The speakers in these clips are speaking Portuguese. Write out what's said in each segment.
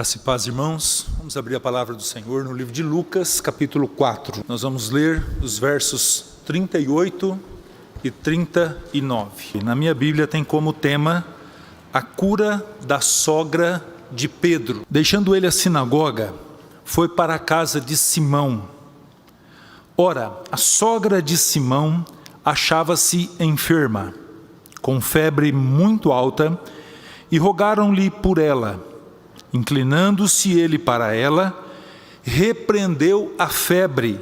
Graça e paz, irmãos. Vamos abrir a palavra do Senhor no livro de Lucas, capítulo 4. Nós vamos ler os versos 38 e 39. Na minha Bíblia tem como tema a cura da sogra de Pedro. Deixando ele a sinagoga, foi para a casa de Simão. Ora, a sogra de Simão achava-se enferma, com febre muito alta, e rogaram-lhe por ela. Inclinando-se ele para ela, repreendeu a febre,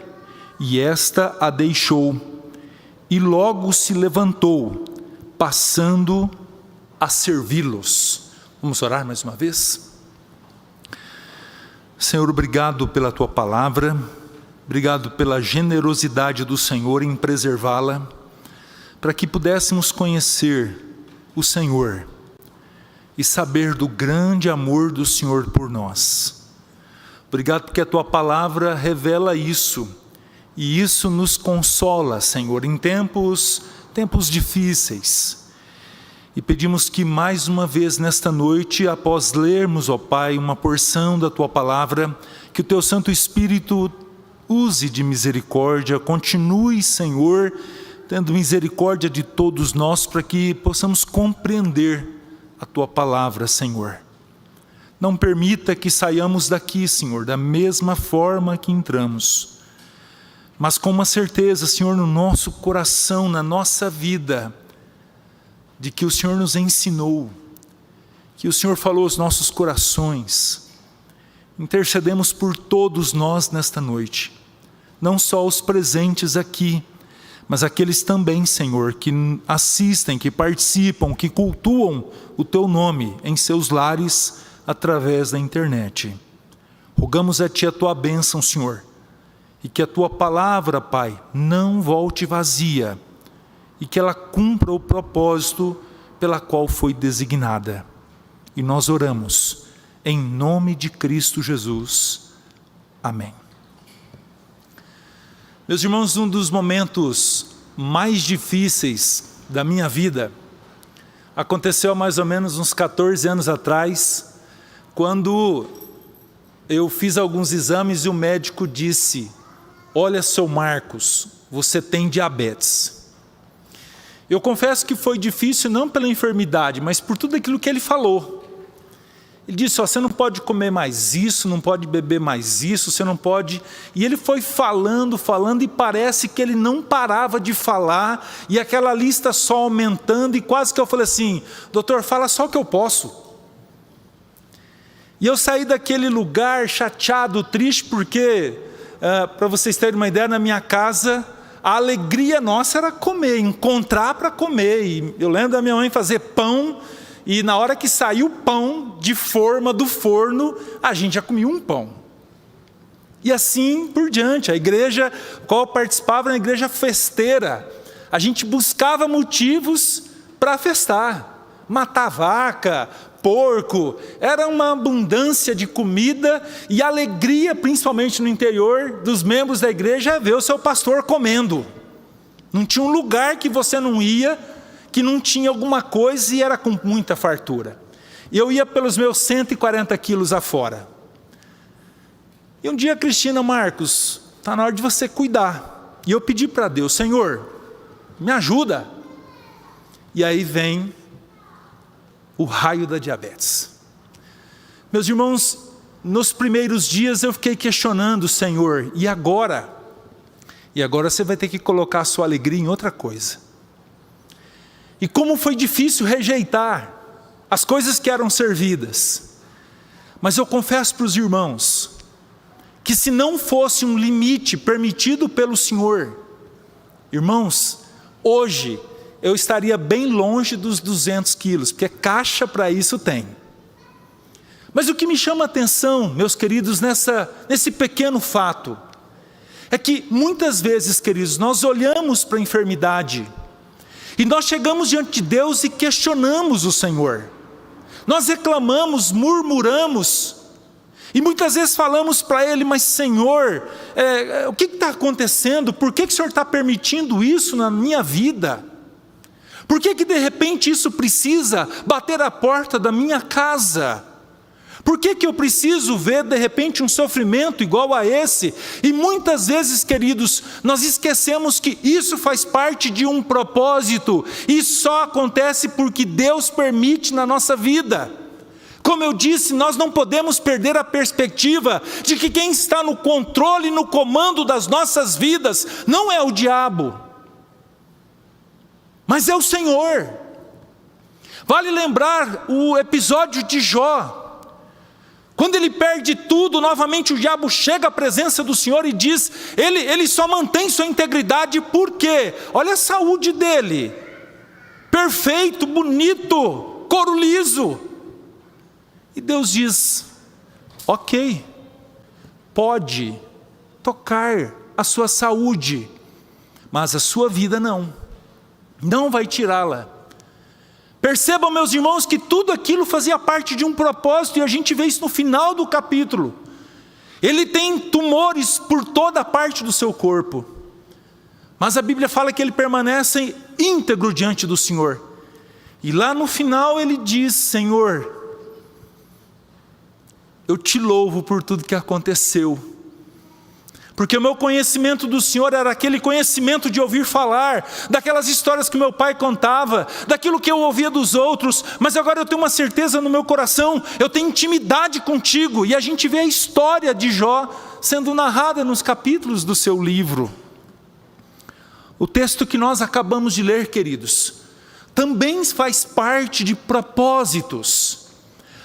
e esta a deixou, e logo se levantou, passando a servi-los. Vamos orar mais uma vez? Senhor, obrigado pela Tua palavra, obrigado pela generosidade do Senhor em preservá-la, para que pudéssemos conhecer o Senhor e saber do grande amor do Senhor por nós. Obrigado porque a Tua palavra revela isso, e isso nos consola, Senhor, em tempos difíceis. E pedimos que mais uma vez nesta noite, após lermos, ó Pai, uma porção da Tua palavra, que o Teu Santo Espírito use de misericórdia, continue, Senhor, tendo misericórdia de todos nós, para que possamos compreender a Tua palavra, Senhor. Não permita que saiamos daqui, Senhor, da mesma forma que entramos, mas com uma certeza, Senhor, no nosso coração, na nossa vida, de que o Senhor nos ensinou, que o Senhor falou aos nossos corações. Intercedemos por todos nós nesta noite, não só os presentes aqui, mas aqueles também, Senhor, que assistem, que participam, que cultuam o Teu nome em seus lares através da internet. Rogamos a Ti a Tua bênção, Senhor, e que a Tua palavra, Pai, não volte vazia, e que ela cumpra o propósito pela qual foi designada. E nós oramos em nome de Cristo Jesus. Amém. Meus irmãos, um dos momentos mais difíceis da minha vida aconteceu há mais ou menos uns 14 anos atrás, quando eu fiz alguns exames e o médico disse: olha, seu Marcos, você tem diabetes. Eu confesso que foi difícil não pela enfermidade, mas por tudo aquilo que ele falou. Ele disse: você não pode comer mais isso, não pode beber mais isso, você não pode... E ele foi falando, e parece que ele não parava de falar, e aquela lista só aumentando, e quase que eu falei assim: doutor, fala só o que eu posso. E eu saí daquele lugar chateado, triste, porque, para vocês terem uma ideia, na minha casa, a alegria nossa era comer, encontrar para comer. E eu lembro da minha mãe fazer pão, e na hora que saiu o pão de forma do forno, a gente já comia um pão. E assim por diante. A igreja, qual eu participava, era uma igreja festeira. A gente buscava motivos para festar. Matar vaca, porco, era uma abundância de comida e alegria, principalmente no interior dos membros da igreja, é ver o seu pastor comendo. Não tinha um lugar que você não ia, que não tinha alguma coisa e era com muita fartura. E eu ia pelos meus 140 quilos afora. E um dia, Cristina: Marcos, está na hora de você cuidar. E eu pedi para Deus: Senhor, me ajuda. E aí vem o raio da diabetes. Meus irmãos, nos primeiros dias eu fiquei questionando: Senhor, e agora? E agora você vai ter que colocar a sua alegria em outra coisa. E como foi difícil rejeitar as coisas que eram servidas. Mas eu confesso para os irmãos, que se não fosse um limite permitido pelo Senhor, irmãos, hoje eu estaria bem longe dos 200 quilos, porque caixa para isso tem. Mas o que me chama a atenção, meus queridos, nesse pequeno fato, é que muitas vezes, queridos, nós olhamos para a enfermidade, e nós chegamos diante de Deus e questionamos o Senhor. Nós reclamamos, murmuramos, e muitas vezes falamos para Ele: mas Senhor, o que está acontecendo? Por que o Senhor está permitindo isso na minha vida? Por que de repente isso precisa bater a porta da minha casa? Por que eu preciso ver de repente um sofrimento igual a esse? E muitas vezes, queridos, nós esquecemos que isso faz parte de um propósito e só acontece porque Deus permite na nossa vida. Como eu disse, nós não podemos perder a perspectiva de que quem está no controle e no comando das nossas vidas não é o diabo, mas é o Senhor. Vale lembrar o episódio de Jó. Quando ele perde tudo, novamente o diabo chega à presença do Senhor e diz, ele só mantém sua integridade, por quê? Olha a saúde dele, perfeito, bonito, couro liso. E Deus diz, ok, pode tocar a sua saúde, mas a sua vida não vai tirá-la. Percebam, meus irmãos, que tudo aquilo fazia parte de um propósito, e a gente vê isso no final do capítulo. Ele tem tumores por toda a parte do seu corpo, mas a Bíblia fala que ele permanece íntegro diante do Senhor. E lá no final ele diz, Senhor, eu te louvo por tudo que aconteceu, porque o meu conhecimento do Senhor era aquele conhecimento de ouvir falar, daquelas histórias que meu pai contava, daquilo que eu ouvia dos outros, mas agora eu tenho uma certeza no meu coração, eu tenho intimidade contigo. E a gente vê a história de Jó sendo narrada nos capítulos do seu livro. O texto que nós acabamos de ler, queridos, também faz parte de propósitos.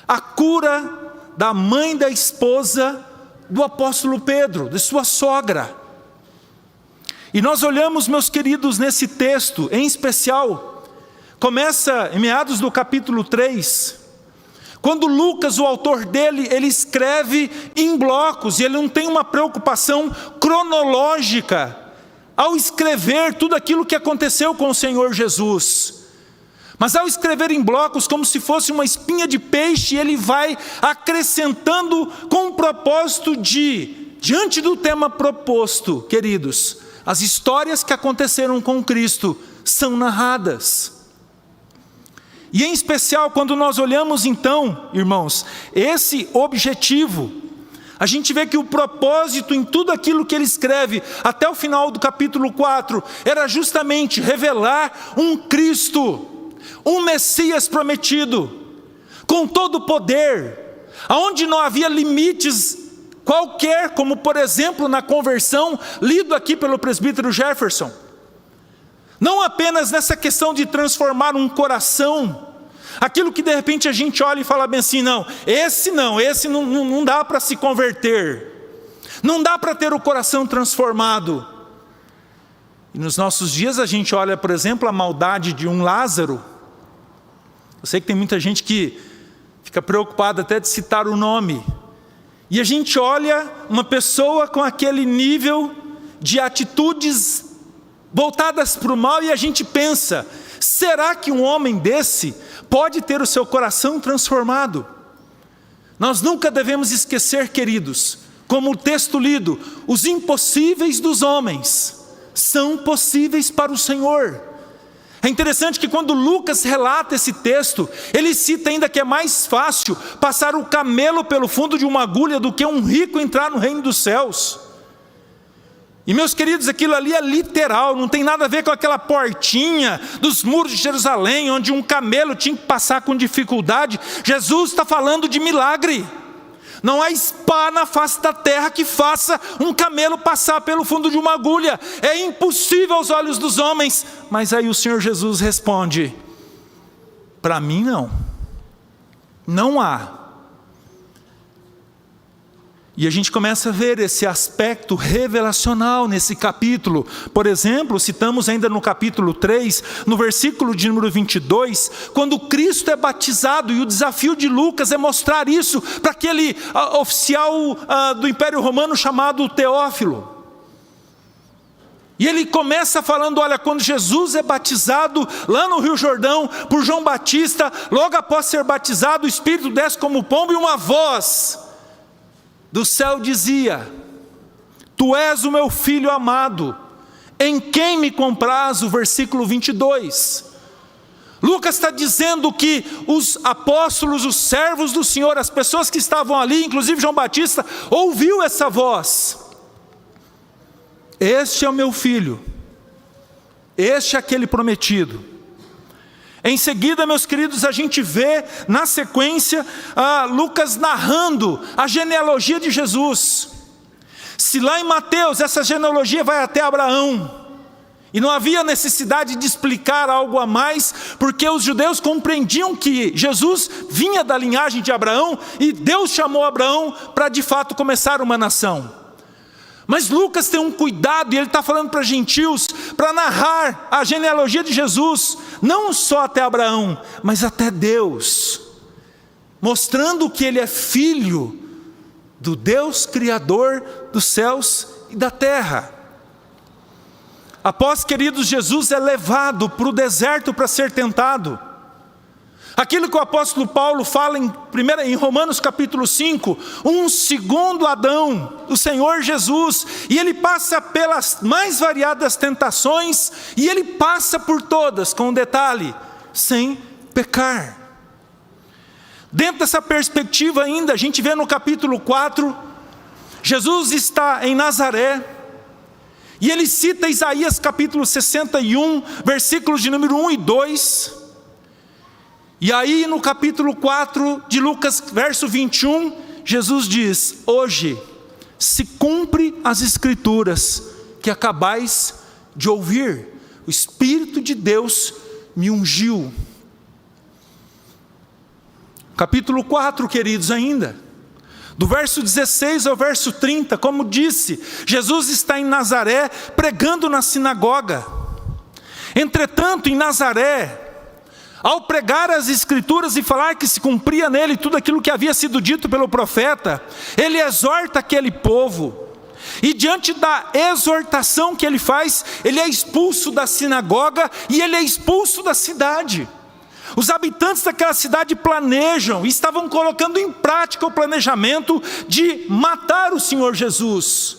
A cura da mãe da esposa do apóstolo Pedro, de sua sogra. E nós olhamos, meus queridos, nesse texto, em especial, começa em meados do capítulo 3, quando Lucas, o autor dele, ele escreve em blocos, e ele não tem uma preocupação cronológica, ao escrever tudo aquilo que aconteceu com o Senhor Jesus. Mas ao escrever em blocos, como se fosse uma espinha de peixe, ele vai acrescentando com o propósito de, diante do tema proposto, queridos, as histórias que aconteceram com Cristo são narradas. E em especial, quando nós olhamos então, irmãos, esse objetivo, a gente vê que o propósito em tudo aquilo que ele escreve, até o final do capítulo 4, era justamente revelar um Cristo, um Messias prometido, com todo o poder, aonde não havia limites qualquer, como por exemplo na conversão, lido aqui pelo presbítero Jefferson. Não apenas nessa questão de transformar um coração, aquilo que de repente a gente olha e fala bem assim, esse não dá para se converter, não dá para ter o coração transformado. E nos nossos dias a gente olha, por exemplo, a maldade de um Lázaro. Eu sei que tem muita gente que fica preocupada até de citar o nome. E a gente olha uma pessoa com aquele nível de atitudes voltadas para o mal e a gente pensa, será que um homem desse pode ter o seu coração transformado? Nós nunca devemos esquecer, queridos, como o texto lido, os impossíveis dos homens são possíveis para o Senhor. É interessante que quando Lucas relata esse texto, ele cita ainda que é mais fácil passar o camelo pelo fundo de uma agulha do que um rico entrar no reino dos céus. E meus queridos, aquilo ali é literal, não tem nada a ver com aquela portinha dos muros de Jerusalém, onde um camelo tinha que passar com dificuldade. Jesus está falando de milagre. Não há espada na face da terra que faça um camelo passar pelo fundo de uma agulha. É impossível aos olhos dos homens. Mas aí o Senhor Jesus responde, para mim não há. E a gente começa a ver esse aspecto revelacional nesse capítulo. Por exemplo, citamos ainda no capítulo 3, no versículo de número 22, quando Cristo é batizado, e o desafio de Lucas é mostrar isso para aquele oficial do Império Romano chamado Teófilo. E ele começa falando, olha, quando Jesus é batizado lá no Rio Jordão por João Batista, logo após ser batizado, o Espírito desce como pombo e uma voz do céu dizia, tu és o meu filho amado, em quem me compraz, o versículo 22. Lucas está dizendo que os apóstolos, os servos do Senhor, as pessoas que estavam ali, inclusive João Batista, ouviu essa voz: este é o meu filho, este é aquele prometido. Em seguida, meus queridos, a gente vê na sequência Lucas narrando a genealogia de Jesus. Se lá em Mateus essa genealogia vai até Abraão, e não havia necessidade de explicar algo a mais, porque os judeus compreendiam que Jesus vinha da linhagem de Abraão, e Deus chamou Abraão para de fato começar uma nação. Mas Lucas tem um cuidado, e ele está falando para gentios, para narrar a genealogia de Jesus, não só até Abraão, mas até Deus, mostrando que ele é filho do Deus Criador dos céus e da terra. Após, queridos, Jesus é levado para o deserto para ser tentado. Aquilo que o apóstolo Paulo fala em Romanos capítulo 5, um segundo Adão, o Senhor Jesus, e ele passa pelas mais variadas tentações, e ele passa por todas, com um detalhe: sem pecar. Dentro dessa perspectiva ainda, a gente vê no capítulo 4, Jesus está em Nazaré, e ele cita Isaías capítulo 61, versículos de número 1 e 2, e aí no capítulo 4 de Lucas, verso 21, Jesus diz: hoje se cumpre as escrituras que acabais de ouvir, o Espírito de Deus me ungiu. Capítulo 4, queridos, ainda, do verso 16 ao verso 30, como disse, Jesus está em Nazaré pregando na sinagoga. Entretanto, em Nazaré, ao pregar as escrituras e falar que se cumpria nele tudo aquilo que havia sido dito pelo profeta, ele exorta aquele povo. E diante da exortação que ele faz, ele é expulso da sinagoga e ele é expulso da cidade. Os habitantes daquela cidade planejam, estavam colocando em prática o planejamento de matar o Senhor Jesus.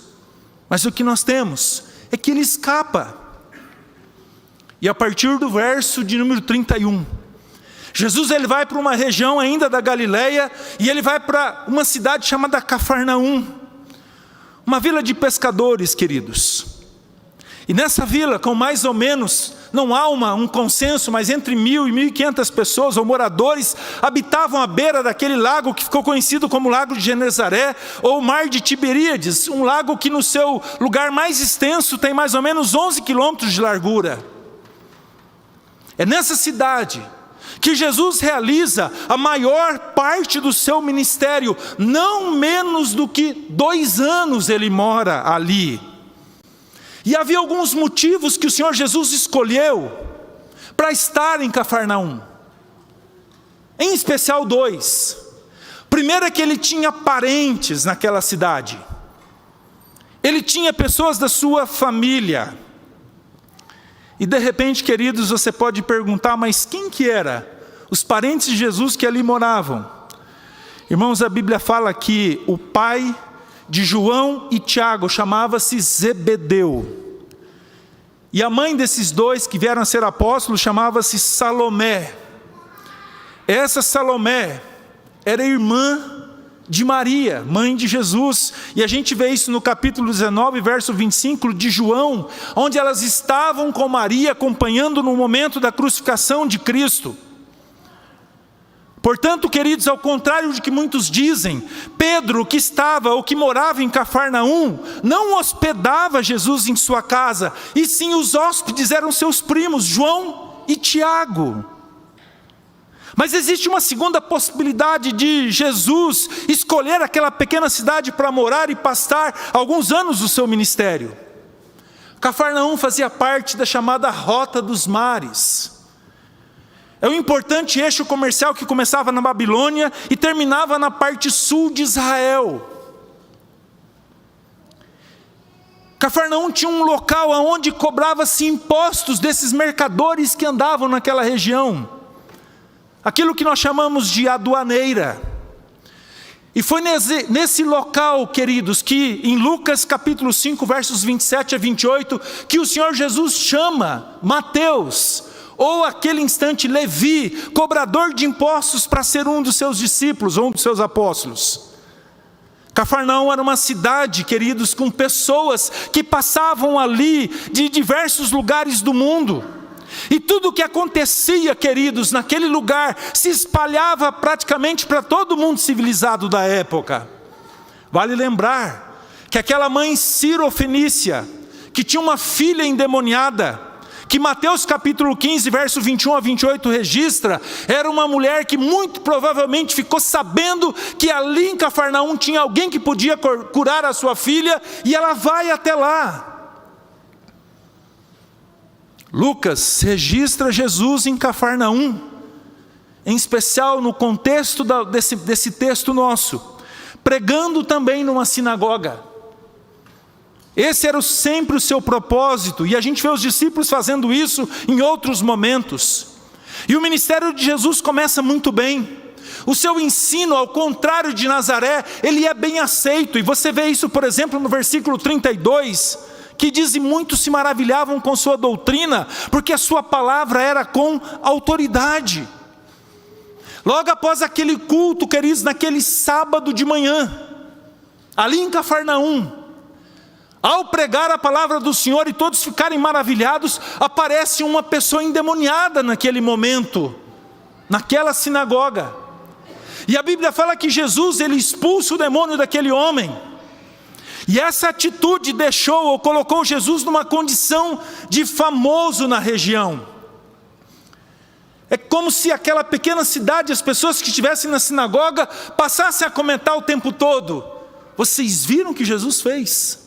Mas o que nós temos é que ele escapa. E a partir do verso de número 31, Jesus ele vai para uma região ainda da Galileia, e ele vai para uma cidade chamada Cafarnaum, uma vila de pescadores, queridos. E nessa vila, com mais ou menos, não há um consenso, mas entre 1.000 e 1.500 pessoas ou moradores habitavam à beira daquele lago que ficou conhecido como Lago de Genezaré, ou Mar de Tiberíades, um lago que no seu lugar mais extenso tem mais ou menos 11 quilômetros de largura. É nessa cidade que Jesus realiza a maior parte do seu ministério. Não menos do que 2 anos ele mora ali. E havia alguns motivos que o Senhor Jesus escolheu para estar em Cafarnaum. Em especial 2. Primeiro é que ele tinha parentes naquela cidade. Ele tinha pessoas da sua família. E de repente, queridos, você pode perguntar: mas quem que era os parentes de Jesus que ali moravam? Irmãos, a Bíblia fala que o pai de João e Tiago chamava-se Zebedeu. E a mãe desses 2 que vieram a ser apóstolos chamava-se Salomé. Essa Salomé era irmã de Maria, mãe de Jesus. E a gente vê isso no capítulo 19, verso 25 de João, onde elas estavam com Maria acompanhando no momento da crucificação de Cristo. Portanto, queridos, ao contrário de que muitos dizem, Pedro, que estava ou que morava em Cafarnaum, não hospedava Jesus em sua casa, e sim os hóspedes eram seus primos, João e Tiago. Mas existe uma segunda possibilidade de Jesus escolher aquela pequena cidade para morar e pastar alguns anos do seu ministério. Cafarnaum fazia parte da chamada Rota dos Mares. É um importante eixo comercial que começava na Babilônia e terminava na parte sul de Israel. Cafarnaum tinha um local onde cobrava-se impostos desses mercadores que andavam naquela região. Aquilo que nós chamamos de aduaneira. E foi nesse local, queridos, que em Lucas capítulo 5, versos 27 a 28, que o Senhor Jesus chama Mateus, ou aquele instante Levi, cobrador de impostos, para ser um dos seus discípulos, ou um dos seus apóstolos. Cafarnaum era uma cidade, queridos, com pessoas que passavam ali de diversos lugares do mundo. E tudo o que acontecia, queridos, naquele lugar, se espalhava praticamente para todo mundo civilizado da época. Vale lembrar que aquela mãe Ciro-fenícia, que tinha uma filha endemoniada, que Mateus capítulo 15, verso 21 a 28 registra, era uma mulher que muito provavelmente ficou sabendo que ali em Cafarnaum tinha alguém que podia curar a sua filha, e ela vai até lá. Lucas registra Jesus em Cafarnaum, em especial no contexto desse texto nosso, pregando também numa sinagoga. Esse era sempre o seu propósito, e a gente vê os discípulos fazendo isso em outros momentos. E o ministério de Jesus começa muito bem. O seu ensino, ao contrário de Nazaré, ele é bem aceito. E você vê isso, por exemplo, no versículo 32, que diz: e muitos se maravilhavam com sua doutrina, porque a sua palavra era com autoridade. Logo após aquele culto, queridos, naquele sábado de manhã, ali em Cafarnaum, ao pregar a palavra do Senhor e todos ficarem maravilhados, aparece uma pessoa endemoniada naquele momento, naquela sinagoga. E a Bíblia fala que Jesus, ele expulsa o demônio daquele homem. E essa atitude deixou ou colocou Jesus numa condição de famoso na região. É como se aquela pequena cidade, as pessoas que estivessem na sinagoga, passassem a comentar o tempo todo: vocês viram o que Jesus fez?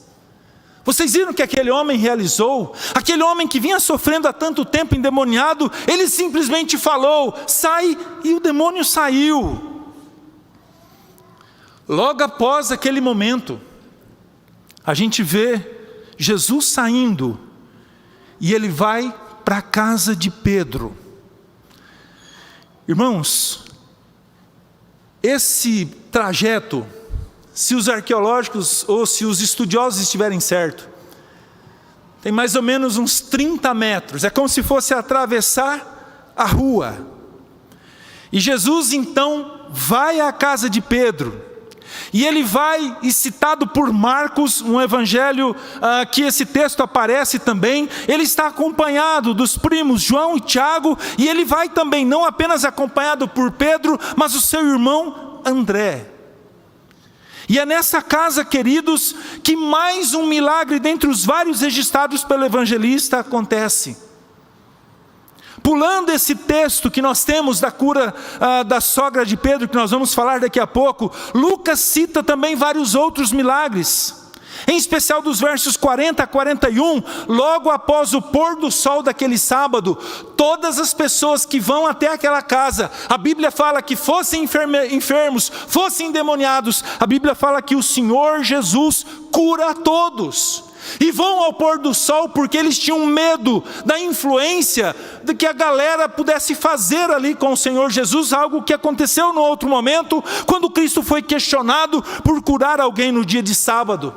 Vocês viram o que aquele homem realizou? Aquele homem que vinha sofrendo há tanto tempo endemoniado, ele simplesmente falou: sai, e o demônio saiu. Logo após aquele momento, a gente vê Jesus saindo, e ele vai para a casa de Pedro. Irmãos, esse trajeto, se os arqueológicos ou se os estudiosos estiverem certos, tem mais ou menos uns 30 metros, é como se fosse atravessar a rua. E Jesus então vai à casa de Pedro, e ele vai, e citado por Marcos, um evangelho que esse texto aparece também, ele está acompanhado dos primos João e Tiago, e ele vai também não apenas acompanhado por Pedro, mas o seu irmão André. E é nessa casa, queridos, que mais um milagre dentre os vários registrados pelo evangelista acontece. Pulando esse texto que nós temos da cura da sogra de Pedro, que nós vamos falar daqui a pouco, Lucas cita também vários outros milagres. Em especial dos versos 40 a 41, logo após o pôr do sol daquele sábado, todas as pessoas que vão até aquela casa, a Bíblia fala que fossem enfermos, fossem endemoniados, a Bíblia fala que o Senhor Jesus cura a todos. E vão ao pôr do sol porque eles tinham medo da influência de que a galera pudesse fazer ali com o Senhor Jesus, algo que aconteceu no outro momento, quando Cristo foi questionado por curar alguém no dia de sábado.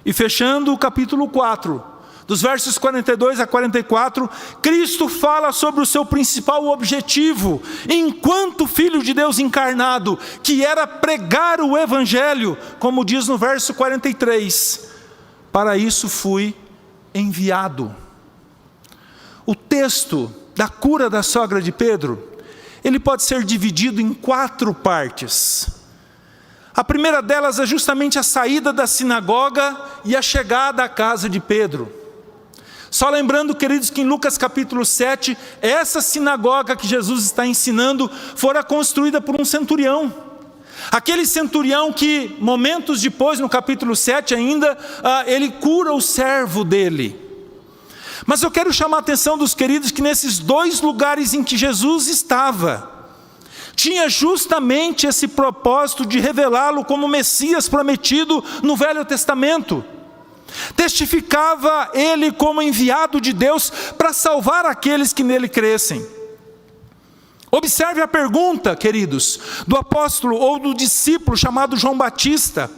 E fechando o capítulo 4, dos versos 42 a 44, Cristo fala sobre o seu principal objetivo, enquanto Filho de Deus encarnado, que era pregar o Evangelho, como diz no verso 43, para isso fui enviado. O texto da cura da sogra de Pedro, ele pode ser dividido em 4 partes. A primeira delas é justamente a saída da sinagoga e a chegada à casa de Pedro. Só lembrando, queridos, que em Lucas capítulo 7, essa sinagoga que Jesus está ensinando, fora construída por um centurião. Aquele centurião que, momentos depois, no capítulo 7 ainda, ele cura o servo dele. Mas eu quero chamar a atenção dos queridos que nesses 2 lugares em que Jesus estava, tinha justamente esse propósito de revelá-lo como Messias prometido no Velho Testamento. Testificava ele como enviado de Deus para salvar aqueles que nele crescem. Observe a pergunta, queridos, do apóstolo ou do discípulo chamado João Batista.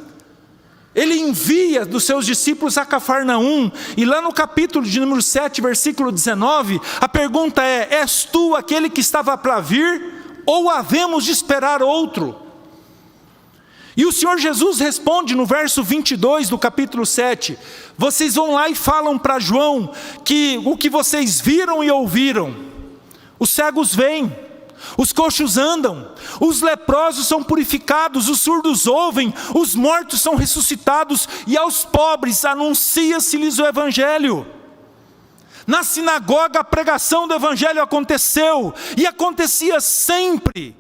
Ele envia dos seus discípulos a Cafarnaum, e lá no capítulo de número 7, versículo 19, a pergunta é: és tu aquele que estava para vir, ou havemos de esperar outro? E o Senhor Jesus responde no verso 22 do capítulo 7, vocês vão lá e falam para João, que o que vocês viram e ouviram, os cegos veem, os coxos andam, os leprosos são purificados, os surdos ouvem, os mortos são ressuscitados, e aos pobres anuncia-se-lhes o Evangelho. Na sinagoga a pregação do Evangelho aconteceu, e acontecia sempre,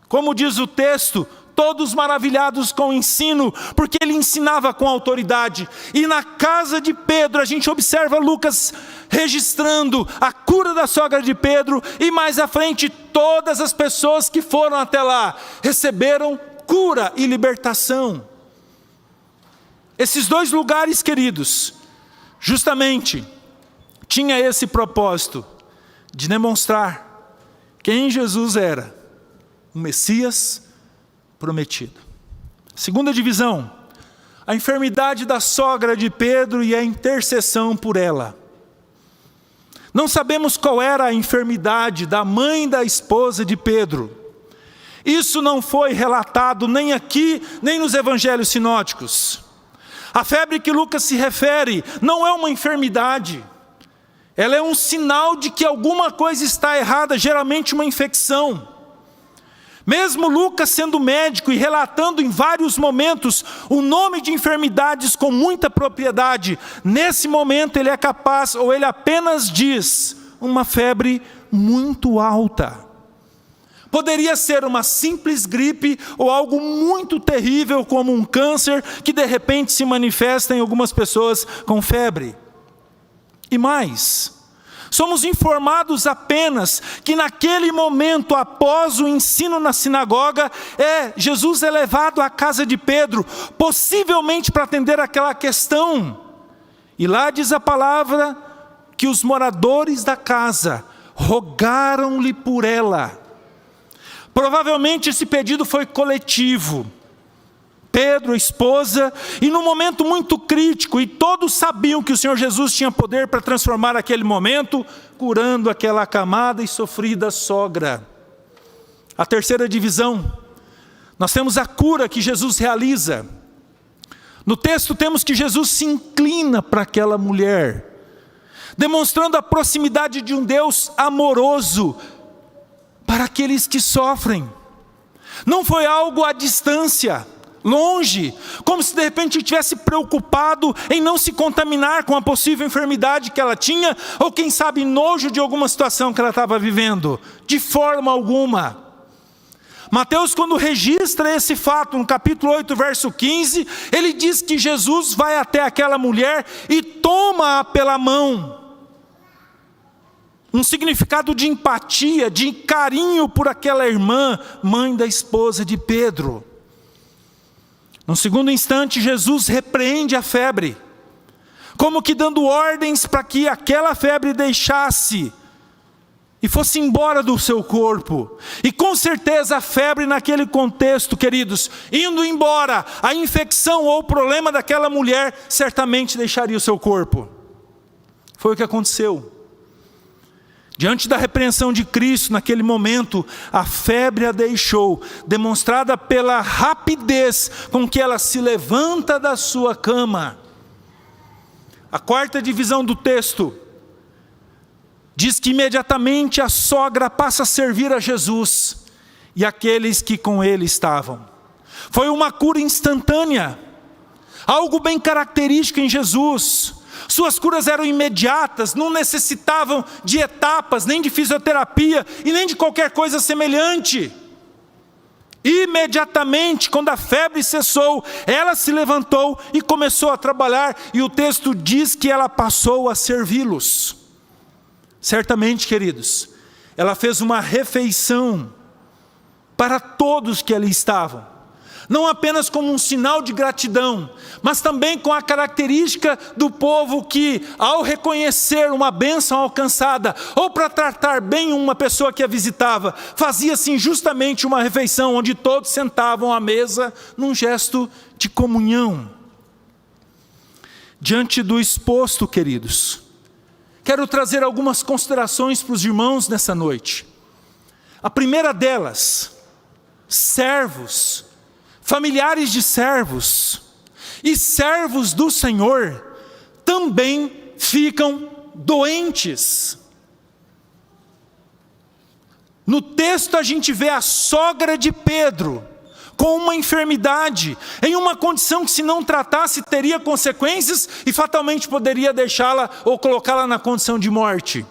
como diz o texto, todos maravilhados com o ensino, porque ele ensinava com autoridade. E na casa de Pedro, a gente observa Lucas registrando a cura da sogra de Pedro, e mais à frente todas as pessoas que foram até lá receberam cura e libertação. Esses dois lugares, queridos, justamente tinha esse propósito de demonstrar quem Jesus era, o Messias prometido. Segunda divisão, a enfermidade da sogra de Pedro e a intercessão por ela. Não sabemos qual era a enfermidade da mãe da esposa de Pedro. Isso não foi relatado nem aqui, nem nos evangelhos sinóticos. A febre que Lucas se refere não é uma enfermidade. Ela é um sinal de que alguma coisa está errada, geralmente uma infecção. Mesmo Lucas sendo médico e relatando em vários momentos o nome de enfermidades com muita propriedade, nesse momento ele é capaz, ou ele apenas diz, uma febre muito alta. Poderia ser uma simples gripe ou algo muito terrível como um câncer que de repente se manifesta em algumas pessoas com febre. E mais, somos informados apenas que naquele momento, após o ensino na sinagoga, Jesus é levado à casa de Pedro, possivelmente para atender aquela questão. E lá diz a palavra que os moradores da casa rogaram-lhe por ela. Provavelmente esse pedido foi coletivo. Pedro, a esposa, e num momento muito crítico, e todos sabiam que o Senhor Jesus tinha poder para transformar aquele momento, curando aquela acamada e sofrida sogra. A terceira divisão, nós temos a cura que Jesus realiza. No texto temos que Jesus se inclina para aquela mulher, demonstrando a proximidade de um Deus amoroso para aqueles que sofrem. Não foi algo à distância, longe, como se de repente estivesse preocupado em não se contaminar com a possível enfermidade que ela tinha, ou quem sabe nojo de alguma situação que ela estava vivendo. De forma alguma. Mateus, quando registra esse fato, no capítulo 8, verso 15, ele diz que Jesus vai até aquela mulher e toma-a pela mão. Um significado de empatia, de carinho por aquela irmã, mãe da esposa de Pedro. No segundo instante, Jesus repreende a febre, como que dando ordens para que aquela febre deixasse e fosse embora do seu corpo. E com certeza a febre naquele contexto, queridos, indo embora, a infecção ou o problema daquela mulher certamente deixaria o seu corpo. Foi o que aconteceu. Diante da repreensão de Cristo, naquele momento, a febre a deixou, demonstrada pela rapidez com que ela se levanta da sua cama. A quarta divisão do texto diz que imediatamente a sogra passa a servir a Jesus e aqueles que com ele estavam. Foi uma cura instantânea, algo bem característico em Jesus. Suas curas eram imediatas, não necessitavam de etapas, nem de fisioterapia e nem de qualquer coisa semelhante. Imediatamente, quando a febre cessou, ela se levantou e começou a trabalhar, e o texto diz que ela passou a servi-los. Certamente, queridos, ela fez uma refeição para todos que ali estavam. não apenas como um sinal de gratidão, mas também com a característica do povo que, ao reconhecer uma bênção alcançada, ou para tratar bem uma pessoa que a visitava, fazia assim justamente uma refeição, onde todos sentavam à mesa, num gesto de comunhão. Diante do exposto, queridos, quero trazer algumas considerações para os irmãos nessa noite. A primeira delas, servos, familiares de servos e servos do Senhor também ficam doentes. No texto a gente vê a sogra de Pedro com uma enfermidade, em uma condição que, se não tratasse, teria consequências e fatalmente poderia deixá-la ou colocá-la na condição de morte.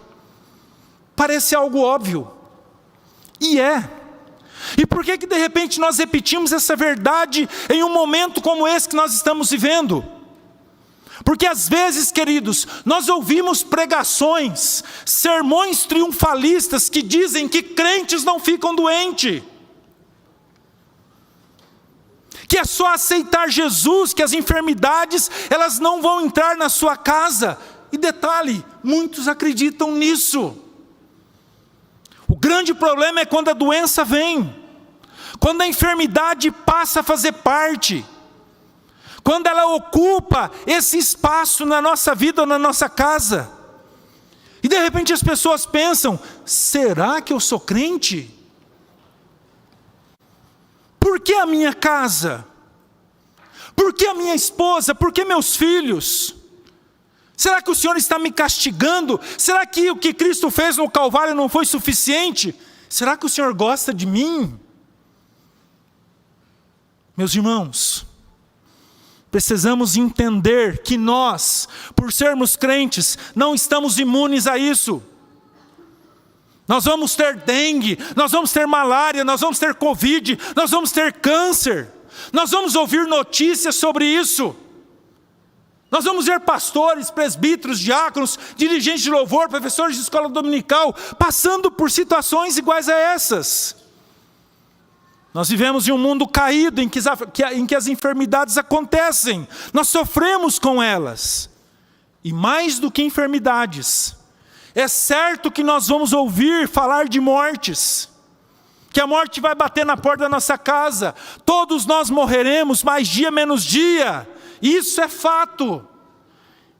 Parece algo óbvio, e é. E por que de repente nós repetimos essa verdade em um momento como esse que nós estamos vivendo? Porque às vezes, queridos, nós ouvimos pregações, sermões triunfalistas que dizem que crentes não ficam doentes, que é só aceitar Jesus, que as enfermidades elas não vão entrar na sua casa. E detalhe, muitos acreditam nisso. O grande problema é quando a doença vem, quando a enfermidade passa a fazer parte, quando ela ocupa esse espaço na nossa vida ou na nossa casa. E de repente as pessoas pensam, será que eu sou crente? Por que a minha casa? Por que a minha esposa? Por que meus filhos? Será que o Senhor está me castigando? Será que o que Cristo fez no Calvário não foi suficiente? Será que o Senhor gosta de mim? Meus irmãos, precisamos entender que nós, por sermos crentes, não estamos imunes a isso. Nós vamos ter dengue, nós vamos ter malária, nós vamos ter Covid, nós vamos ter câncer. Nós vamos ouvir notícias sobre isso. Nós vamos ver pastores, presbíteros, diáconos, dirigentes de louvor, professores de escola dominical, passando por situações iguais a essas. Nós vivemos em um mundo caído, em que as enfermidades acontecem. Nós sofremos com elas. E mais do que enfermidades, é certo que nós vamos ouvir falar de mortes, que a morte vai bater na porta da nossa casa. Todos nós morreremos, mais dia menos dia. Isso é fato.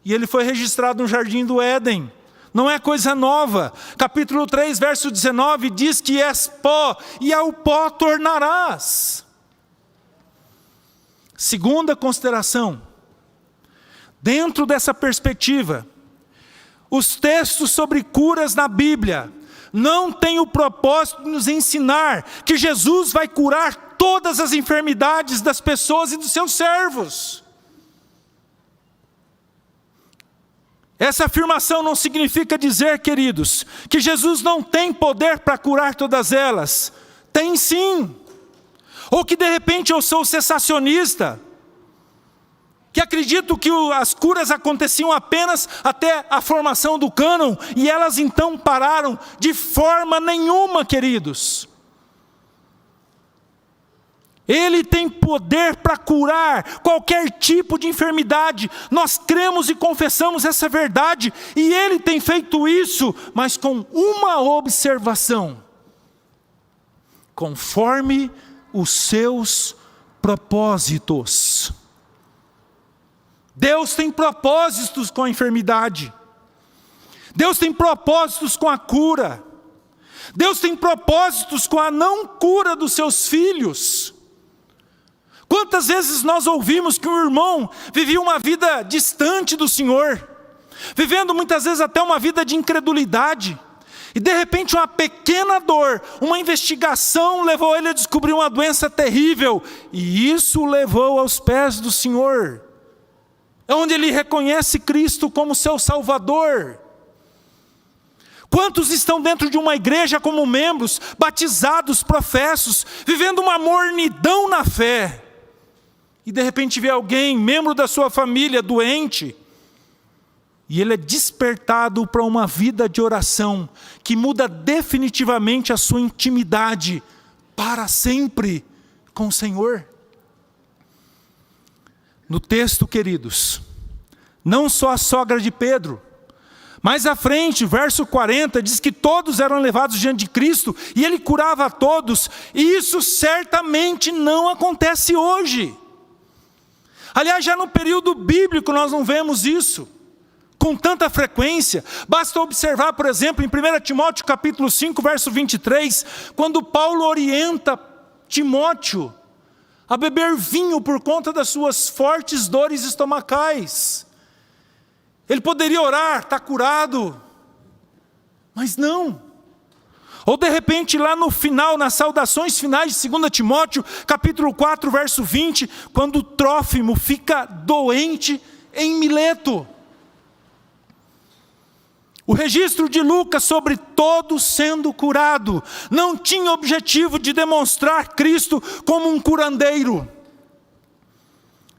E ele foi registrado no Jardim do Éden. Não é coisa nova. Capítulo 3, verso 19, diz que és pó, e ao pó tornarás. Segunda consideração. Dentro dessa perspectiva, os textos sobre curas na Bíblia não têm o propósito de nos ensinar que Jesus vai curar todas as enfermidades das pessoas e dos seus servos. Essa afirmação não significa dizer, queridos, que Jesus não tem poder para curar todas elas. Tem sim. Ou que de repente eu sou cessacionista, que acredito que as curas aconteciam apenas até a formação do cânon, e elas então pararam. De forma nenhuma, queridos. Ele tem poder para curar qualquer tipo de enfermidade. Nós cremos e confessamos essa verdade, e Ele tem feito isso, mas com uma observação: conforme os seus propósitos. Deus tem propósitos com a enfermidade. Deus tem propósitos com a cura. Deus tem propósitos com a não cura dos seus filhos. Quantas vezes nós ouvimos que um irmão vivia uma vida distante do Senhor, vivendo muitas vezes até uma vida de incredulidade, e de repente uma pequena dor, uma investigação levou ele a descobrir uma doença terrível, e isso o levou aos pés do Senhor, onde ele reconhece Cristo como seu Salvador. Quantos estão dentro de uma igreja como membros, batizados, professos, vivendo uma mornidão na fé, e de repente vê alguém, membro da sua família, doente, e ele é despertado para uma vida de oração, que muda definitivamente a sua intimidade, para sempre, com o Senhor. No texto, queridos, não só a sogra de Pedro, mais à frente, verso 40, diz que todos eram levados diante de Cristo e ele curava a todos, e isso certamente não acontece hoje. Aliás, já no período bíblico nós não vemos isso com tanta frequência. Basta observar, por exemplo, em 1 Timóteo capítulo 5, verso 23, quando Paulo orienta Timóteo a beber vinho por conta das suas fortes dores estomacais. Ele poderia orar, está curado, mas não. Ou de repente lá no final, nas saudações finais de 2 Timóteo, capítulo 4, verso 20, quando Trófimo fica doente em Mileto. O registro de Lucas sobre todos sendo curado não tinha objetivo de demonstrar Cristo como um curandeiro.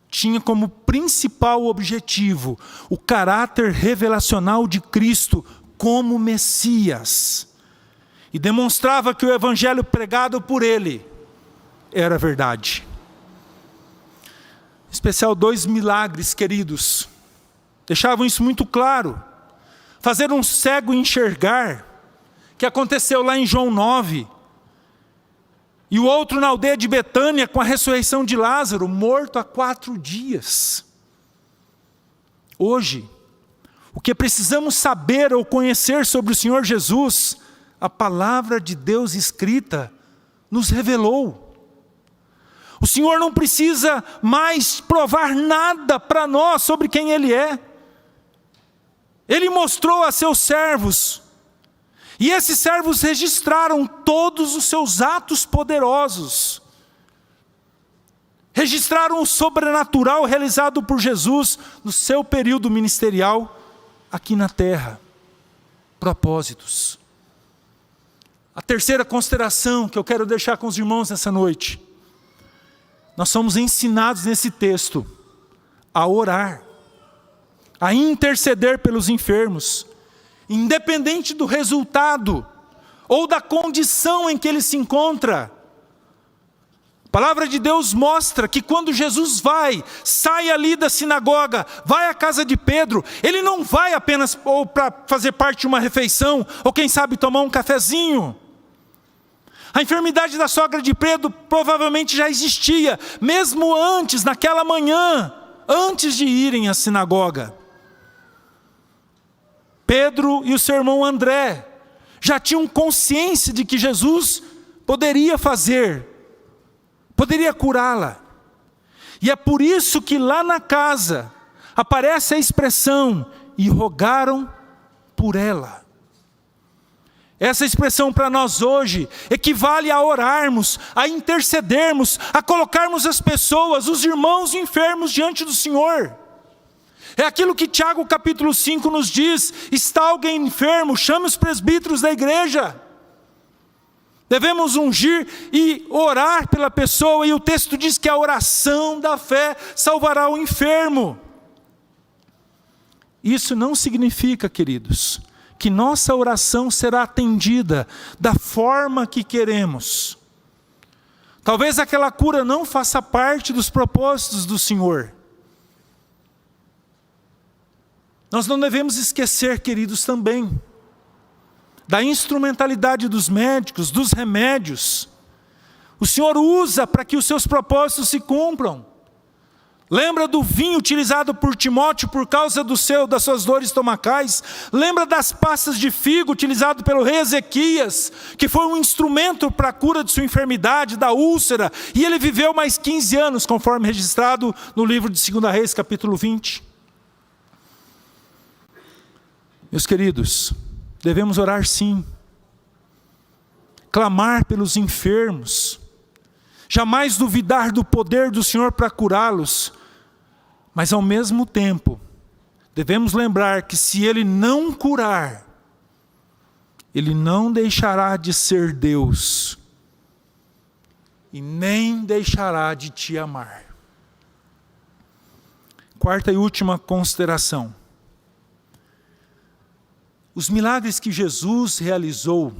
Tinha como principal objetivo o caráter revelacional de Cristo como Messias. E demonstrava que o evangelho pregado por ele era verdade. Em especial 2 milagres, queridos, deixavam isso muito claro. Fazer um cego enxergar, que aconteceu lá em João 9. E o outro na aldeia de Betânia, com a ressurreição de Lázaro, morto há 4 dias. Hoje, o que precisamos saber ou conhecer sobre o Senhor Jesus, a palavra de Deus escrita nos revelou. O Senhor não precisa mais provar nada para nós sobre quem Ele é. Ele mostrou a seus servos, e esses servos registraram todos os seus atos poderosos. Registraram o sobrenatural realizado por Jesus no seu período ministerial aqui na terra. Propósitos. A terceira consideração que eu quero deixar com os irmãos nessa noite. Nós somos ensinados nesse texto a orar, a interceder pelos enfermos, independente do resultado ou da condição em que ele se encontra. A palavra de Deus mostra que quando Jesus sai ali da sinagoga, vai à casa de Pedro, ele não vai apenas ou para fazer parte de uma refeição, ou quem sabe tomar um cafezinho. A enfermidade da sogra de Pedro provavelmente já existia, mesmo antes, naquela manhã, antes de irem à sinagoga. Pedro e o seu irmão André já tinham consciência de que Jesus poderia curá-la. E é por isso que lá na casa aparece a expressão, e rogaram por ela. Essa expressão para nós hoje equivale a orarmos, a intercedermos, a colocarmos as pessoas, os irmãos enfermos diante do Senhor. É aquilo que Tiago capítulo 5 nos diz: está alguém enfermo, chame os presbíteros da igreja. Devemos ungir e orar pela pessoa, e o texto diz que a oração da fé salvará o enfermo. Isso não significa, queridos, que nossa oração será atendida da forma que queremos. Talvez aquela cura não faça parte dos propósitos do Senhor. Nós não devemos esquecer, queridos, também da instrumentalidade dos médicos, dos remédios. O Senhor usa para que os seus propósitos se cumpram. Lembra do vinho utilizado por Timóteo por causa das suas dores estomacais? Lembra das pastas de figo utilizado pelo rei Ezequias, que foi um instrumento para a cura de sua enfermidade, da úlcera, e ele viveu mais 15 anos, conforme registrado no livro de 2 Reis, capítulo 20. Meus queridos, devemos orar sim, clamar pelos enfermos, jamais duvidar do poder do Senhor para curá-los, mas ao mesmo tempo, devemos lembrar que se Ele não curar, Ele não deixará de ser Deus, e nem deixará de te amar. Quarta e última consideração. Os milagres que Jesus realizou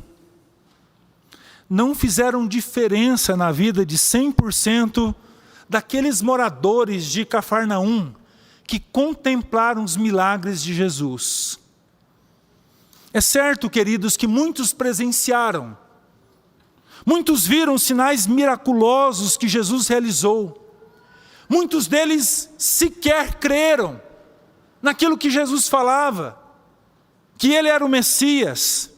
não fizeram diferença na vida de 100% daqueles moradores de Cafarnaum que contemplaram os milagres de Jesus. É certo, queridos, que muitos presenciaram, muitos viram os sinais miraculosos que Jesus realizou. Muitos deles sequer creram naquilo que Jesus falava, que ele era o Messias.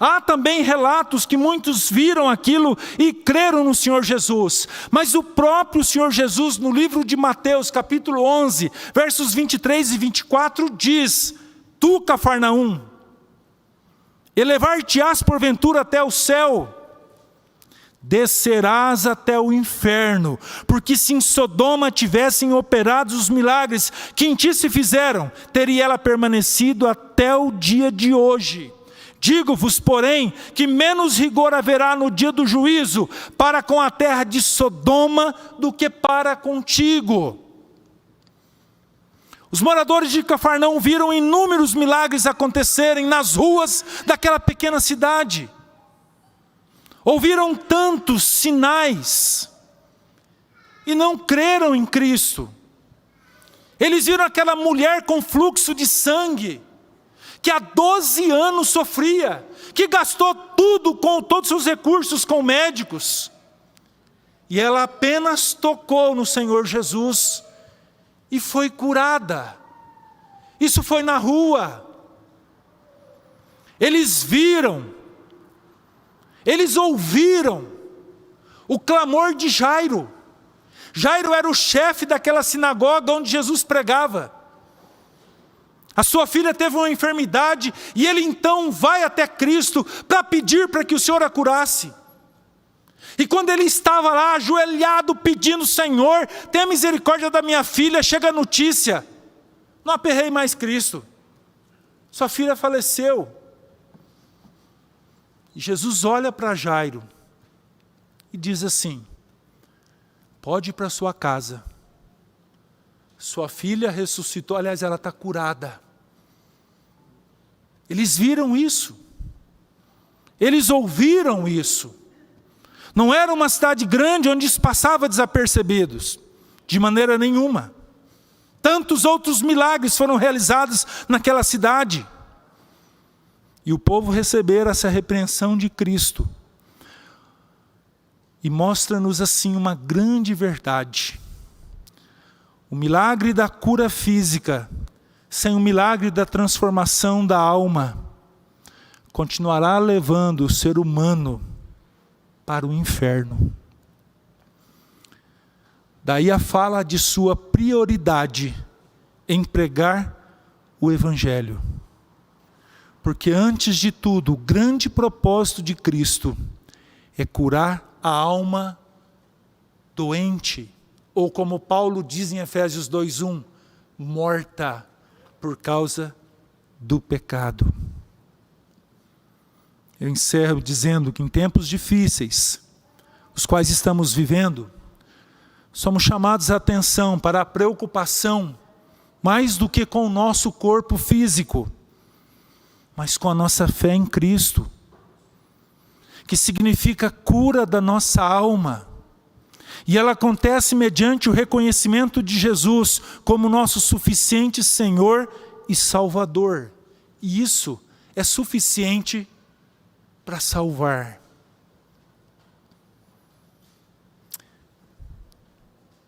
Há também relatos que muitos viram aquilo e creram no Senhor Jesus. Mas o próprio Senhor Jesus, no livro de Mateus, capítulo 11, versos 23 e 24, diz: Tu, Cafarnaum, elevar-te-ás porventura até o céu, descerás até o inferno, porque se em Sodoma tivessem operado os milagres que em ti se fizeram, teria ela permanecido até o dia de hoje. Digo-vos, porém, que menos rigor haverá no dia do juízo para com a terra de Sodoma do que para contigo. Os moradores de Cafarnaum viram inúmeros milagres acontecerem nas ruas daquela pequena cidade. Ouviram tantos sinais e não creram em Cristo. Eles viram aquela mulher com fluxo de sangue, que há 12 anos sofria, que gastou tudo, com todos os seus recursos com médicos. E ela apenas tocou no Senhor Jesus e foi curada. Isso foi na rua. Eles viram, eles ouviram o clamor de Jairo. Jairo era o chefe daquela sinagoga onde Jesus pregava. A sua filha teve uma enfermidade e ele então vai até Cristo para pedir para que o Senhor a curasse. E quando ele estava lá ajoelhado pedindo: Senhor, tenha misericórdia da minha filha, chega a notícia: não aperrei mais Cristo, sua filha faleceu. E Jesus olha para Jairo e diz assim: pode ir para sua casa, sua filha ressuscitou, aliás, ela está curada. Eles viram isso, eles ouviram isso. Não era uma cidade grande onde isso passava desapercebidos, de maneira nenhuma. Tantos outros milagres foram realizados naquela cidade. E o povo recebera essa repreensão de Cristo. E mostra-nos assim uma grande verdade. O milagre da cura física, sem o milagre da transformação da alma, continuará levando o ser humano para o inferno. Daí a fala de sua prioridade em pregar o Evangelho. Porque antes de tudo, o grande propósito de Cristo é curar a alma doente, ou como Paulo diz em Efésios 2:1, morta por causa do pecado. Eu encerro dizendo que em tempos difíceis, os quais estamos vivendo, somos chamados a atenção para a preocupação, mais do que com o nosso corpo físico, mas com a nossa fé em Cristo, que significa cura da nossa alma. E ela acontece mediante o reconhecimento de Jesus como nosso suficiente Senhor e Salvador. E isso é suficiente para salvar.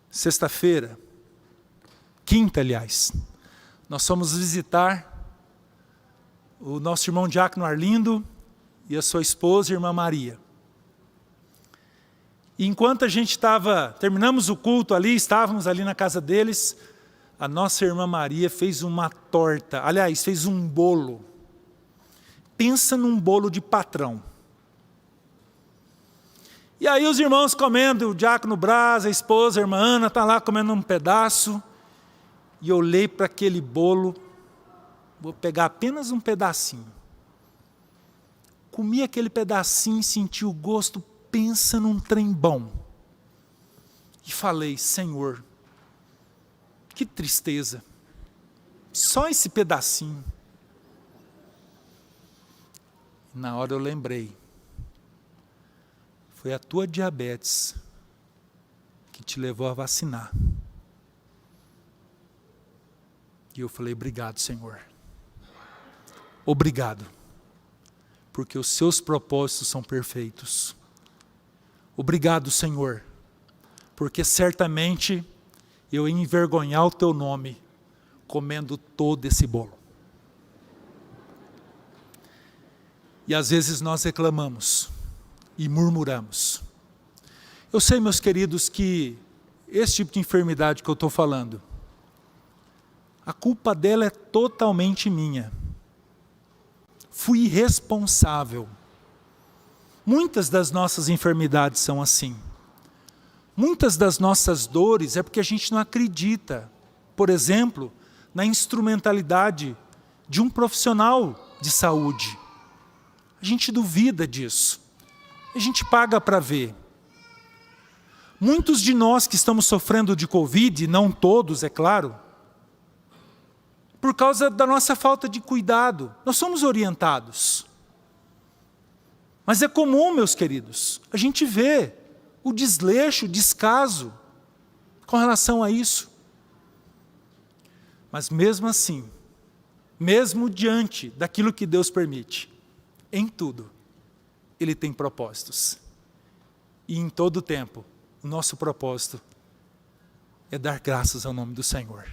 Sexta-feira, quinta, aliás, nós fomos visitar o nosso irmão Diácono Arlindo e a sua esposa, a irmã Maria. E enquanto a gente terminamos o culto ali, estávamos ali na casa deles, a nossa irmã Maria fez uma torta, aliás, fez um bolo. Pensa num bolo de patrão. E aí os irmãos comendo, o Diácono Braz, a esposa, a irmã Ana, está lá comendo um pedaço, e eu olhei para aquele bolo, vou pegar apenas um pedacinho. Comi aquele pedacinho, senti o gosto, pensa num trem bom. E falei: Senhor, que tristeza, só esse pedacinho. Na hora eu lembrei, foi a tua diabetes que te levou a vacinar. E eu falei, obrigado, Senhor. Obrigado, porque os seus propósitos são perfeitos. Obrigado, Senhor, porque certamente eu ia envergonhar o teu nome comendo todo esse bolo. E às vezes nós reclamamos e murmuramos. Eu sei, meus queridos, que esse tipo de enfermidade que eu estou falando, a culpa dela é totalmente minha. Fui irresponsável. Muitas das nossas enfermidades são assim. Muitas das nossas dores é porque a gente não acredita, por exemplo, na instrumentalidade de um profissional de saúde. A gente duvida disso. A gente paga para ver. Muitos de nós que estamos sofrendo de Covid, não todos, é claro, por causa da nossa falta de cuidado. Nós somos orientados. Mas é comum, meus queridos, a gente vê o desleixo, o descaso com relação a isso. Mas mesmo assim, mesmo diante daquilo que Deus permite, em tudo, Ele tem propósitos. E em todo o tempo, o nosso propósito é dar graças ao nome do Senhor.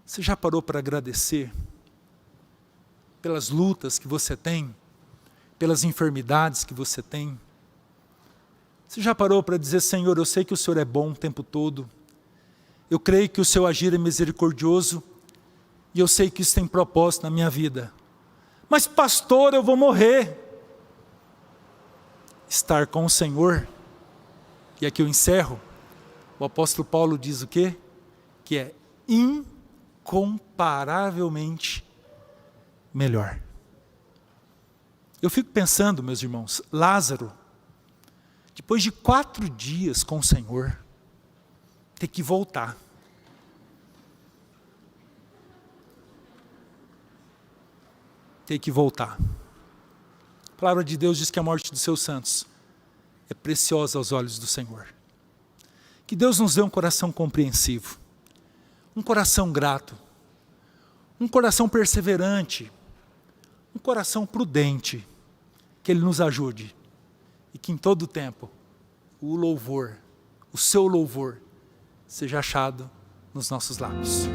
Você já parou para agradecer pelas lutas que você tem, pelas enfermidades que você tem? Você já parou para dizer, Senhor, eu sei que o Senhor é bom o tempo todo, eu creio que o Seu agir é misericordioso, e eu sei que isso tem propósito na minha vida. Mas pastor, eu vou morrer. Estar com o Senhor, e aqui eu encerro, o apóstolo Paulo diz o quê? Que é incomparavelmente melhor. Eu fico pensando, meus irmãos, Lázaro, depois de 4 dias com o Senhor, ter que voltar. Ter que voltar. A palavra de Deus diz que a morte dos seus santos é preciosa aos olhos do Senhor. Que Deus nos dê um coração compreensivo, um coração grato, um coração perseverante, um coração prudente, que Ele nos ajude e que em todo o tempo o louvor, o seu louvor, seja achado nos nossos lábios.